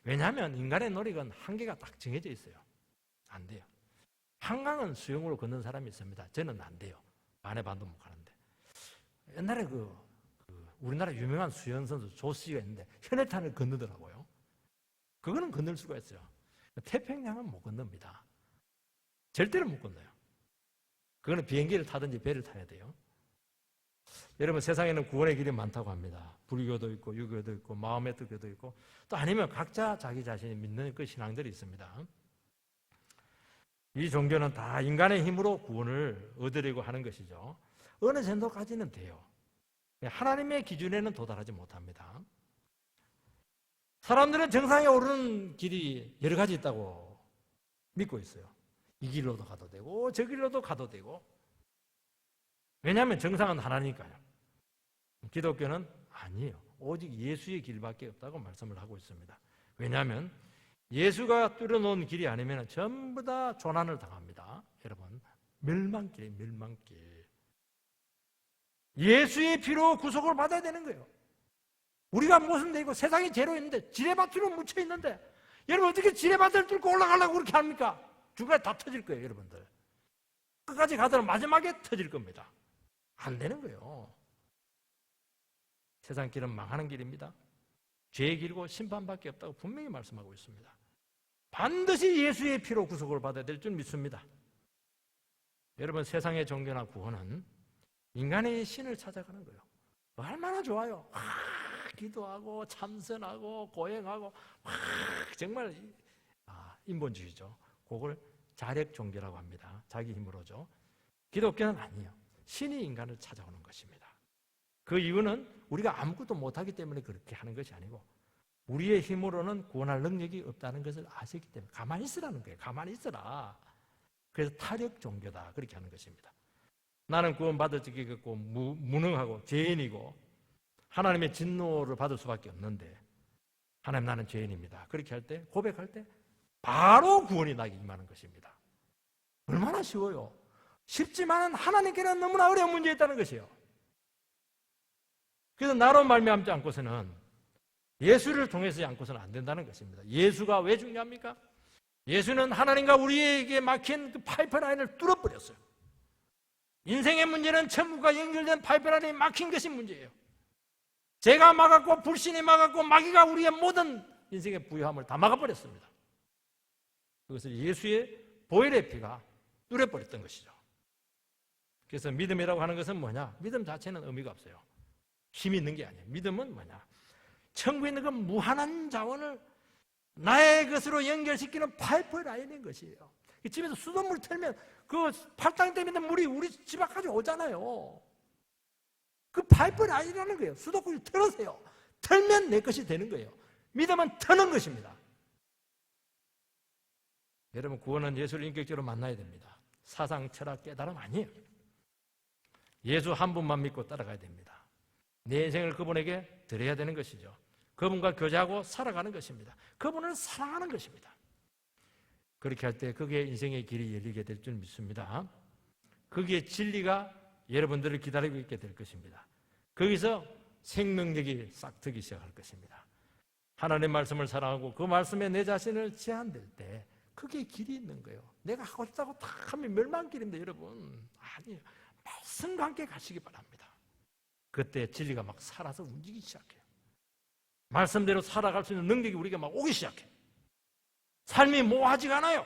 [SPEAKER 1] 왜냐하면 인간의 노력은 한계가 딱 정해져 있어요. 안 돼요. 한강은 수영으로 걷는 사람이 있습니다. 저는 안 돼요. 반에 반도 못 가는데. 옛날에 우리나라 유명한 수영선수 조씨가 있는데 현해탄을 건너더라고요. 그거는 건널 수가 있어요. 태평양은 못 건넙니다. 절대로 못 건너요. 그거는 비행기를 타든지 배를 타야 돼요. 여러분, 세상에는 구원의 길이 많다고 합니다. 불교도 있고 유교도 있고 마음의 뜻교도 있고 또 아니면 각자 자기 자신이 믿는 그 신앙들이 있습니다. 이 종교는 다 인간의 힘으로 구원을 얻으려고 하는 것이죠. 어느 정도까지는 돼요. 하나님의 기준에는 도달하지 못합니다. 사람들은 정상에 오르는 길이 여러 가지 있다고 믿고 있어요. 이 길로도 가도 되고 저 길로도 가도 되고. 왜냐하면 정상은 하나니까요. 기독교는 아니에요. 오직 예수의 길밖에 없다고 말씀을 하고 있습니다. 왜냐하면 예수가 뚫어놓은 길이 아니면 전부 다 조난을 당합니다. 여러분, 멸망길이에요. 멸망길. 예수의 피로 구속을 받아야 되는 거예요. 우리가 무슨 데이고 세상이 죄로 있는데 지뢰밭으로 묻혀 있는데 여러분 어떻게 지뢰밭을 뚫고 올라가려고 그렇게 합니까? 중간에 다 터질 거예요, 여러분들. 끝까지 가더라도 마지막에 터질 겁니다. 안 되는 거예요. 세상 길은 망하는 길입니다. 죄의 길고 심판밖에 없다고 분명히 말씀하고 있습니다. 반드시 예수의 피로 구속을 받아야 될 줄 믿습니다. 여러분, 세상의 종교나 구원은 인간의 신을 찾아가는 거예요. 얼마나 좋아요. 기도하고 참선하고 고행하고 정말 인본주의죠. 그걸 자력 종교라고 합니다. 자기 힘으로죠. 기독교는 아니에요. 신이 인간을 찾아오는 것입니다. 그 이유는 우리가 아무것도 못하기 때문에 그렇게 하는 것이 아니고 우리의 힘으로는 구원할 능력이 없다는 것을 아시기 때문에 가만히 있으라는 거예요. 가만히 있어라. 그래서 타력 종교다 그렇게 하는 것입니다. 나는 구원받을 적이 없고 무능하고 죄인이고 하나님의 진노를 받을 수밖에 없는데 하나님 나는 죄인입니다. 그렇게 할 때 고백할 때 바로 구원이 나게 임하는 것입니다. 얼마나 쉬워요. 쉽지만 하나님께는 너무나 어려운 문제가 있다는 것이에요. 그래서 나로 말미암지 않고서는 예수를 통해서 않고서는 안 된다는 것입니다. 예수가 왜 중요합니까? 예수는 하나님과 우리에게 막힌 그 파이프라인을 뚫어버렸어요. 인생의 문제는 천국과 연결된 파이프라인이 막힌 것이 문제예요. 죄가 막았고 불신이 막았고 마귀가 우리의 모든 인생의 부유함을 다 막아버렸습니다. 그것을 예수의 보혈의 피가 뚫어버렸던 것이죠. 그래서 믿음이라고 하는 것은 뭐냐? 믿음 자체는 의미가 없어요. 힘이 있는 게 아니에요. 믿음은 뭐냐? 천국에 있는 그 무한한 자원을 나의 것으로 연결시키는 파이프라인인 것이에요. 집에서 수돗물 틀면 그 팔당 때문에 물이 우리 집 앞까지 오잖아요. 그 파이프라인이라는 거예요. 수도꼭지 틀으세요. 틀면 내 것이 되는 거예요. 믿음은 트는 것입니다. 여러분, 구원은 예수를 인격적으로 만나야 됩니다. 사상, 철학, 깨달음 아니에요. 예수 한 분만 믿고 따라가야 됩니다. 내 인생을 그분에게 드려야 되는 것이죠. 그분과 교제하고 살아가는 것입니다. 그분을 사랑하는 것입니다. 그렇게 할 때 그게 인생의 길이 열리게 될 줄 믿습니다. 거기에 진리가 여러분들을 기다리고 있게 될 것입니다. 거기서 생명력이 싹트기 시작할 것입니다. 하나님의 말씀을 사랑하고 그 말씀에 내 자신을 제한될 때 그게 길이 있는 거예요. 내가 하고 싶다고 탁 하면 멸망길인데 여러분, 아니에요. 말씀과 함께 가시기 바랍니다. 그때 진리가 막 살아서 움직이기 시작해요. 말씀대로 살아갈 수 있는 능력이 우리가 막 오기 시작해요. 삶이 모호하지가 않아요.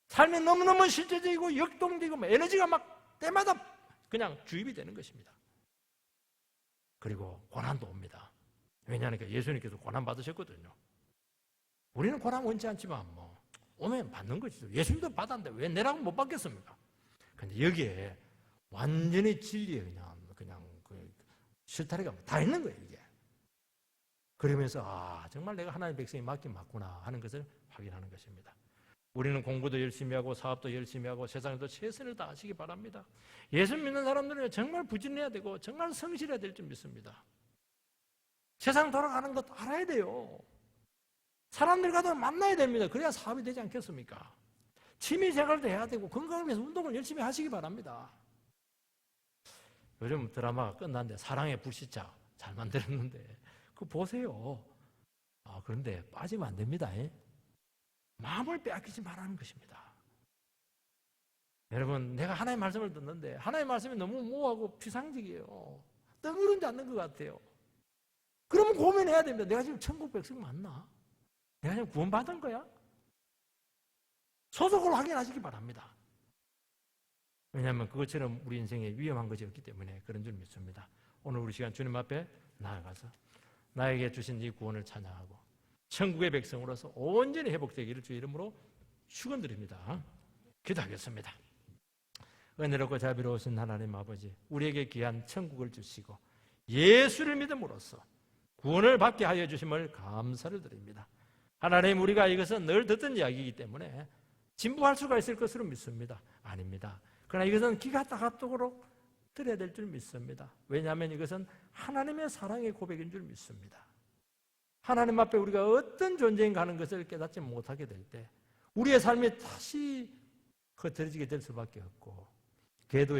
[SPEAKER 1] 삶이 너무너무 실제적이고 역동적이고 에너지가 막 때마다 그냥 주입이 되는 것입니다. 그리고 고난도 옵니다. 왜냐하니까 예수님께서 고난 받으셨거든요. 우리는 고난 원치 않지만 뭐 오면 받는 것이죠. 예수님도 받았는데 왜 내라고 못 받겠습니까? 근데 여기에 완전히 진리에 그냥 그 실타래가 다 있는 거예요, 이게. 그러면서 정말 내가 하나님의 백성이 맞긴 맞구나 하는 것을 확인하는 것입니다. 우리는 공부도 열심히 하고 사업도 열심히 하고 세상에도 최선을 다하시기 바랍니다. 예수 믿는 사람들은 정말 부지런해야 되고 정말 성실해야 될 줄 믿습니다. 세상 돌아가는 것도 알아야 돼요. 사람들과도 만나야 됩니다. 그래야 사업이 되지 않겠습니까? 취미생활도 해야 되고 건강을 위해서 운동을 열심히 하시기 바랍니다. 요즘 드라마가 끝났는데 사랑의 불시착 잘 만들었는데 그거 보세요. 그런데 빠지면 안 됩니다. 마음을 빼앗기지 말라는 것입니다. 여러분, 내가 하나님의 말씀을 듣는데 하나님의 말씀이 너무 모호하고 피상적이에요. 떠오르지 않는 것 같아요. 그러면 고민해야 됩니다. 내가 지금 천국 백성 맞나? 내가 지금 구원받은 거야? 소속을 확인하시기 바랍니다. 왜냐하면 그것처럼 우리 인생에 위험한 것이 없기 때문에 그런 줄 믿습니다. 오늘 우리 시간 주님 앞에 나아가서 나에게 주신 이 구원을 찬양하고 천국의 백성으로서 온전히 회복되기를 주의 이름으로 축원드립니다. 기도하겠습니다. 은혜롭고 자비로우신 하나님 아버지, 우리에게 귀한 천국을 주시고 예수를 믿음으로써 구원을 받게 하여 주심을 감사를 드립니다. 하나님, 우리가 이것은 늘 듣던 이야기이기 때문에 진부할 수가 있을 것으로 믿습니다. 아닙니다. 그러나 이것은 기가 닦도록 들어야 될 줄 믿습니다. 왜냐하면 이것은 하나님의 사랑의 고백인 줄 믿습니다. 하나님 앞에 우리가 어떤 존재인가 하는 것을 깨닫지 못하게 될 때 우리의 삶이 다시 흐트러지게 될 수밖에 없고 궤도에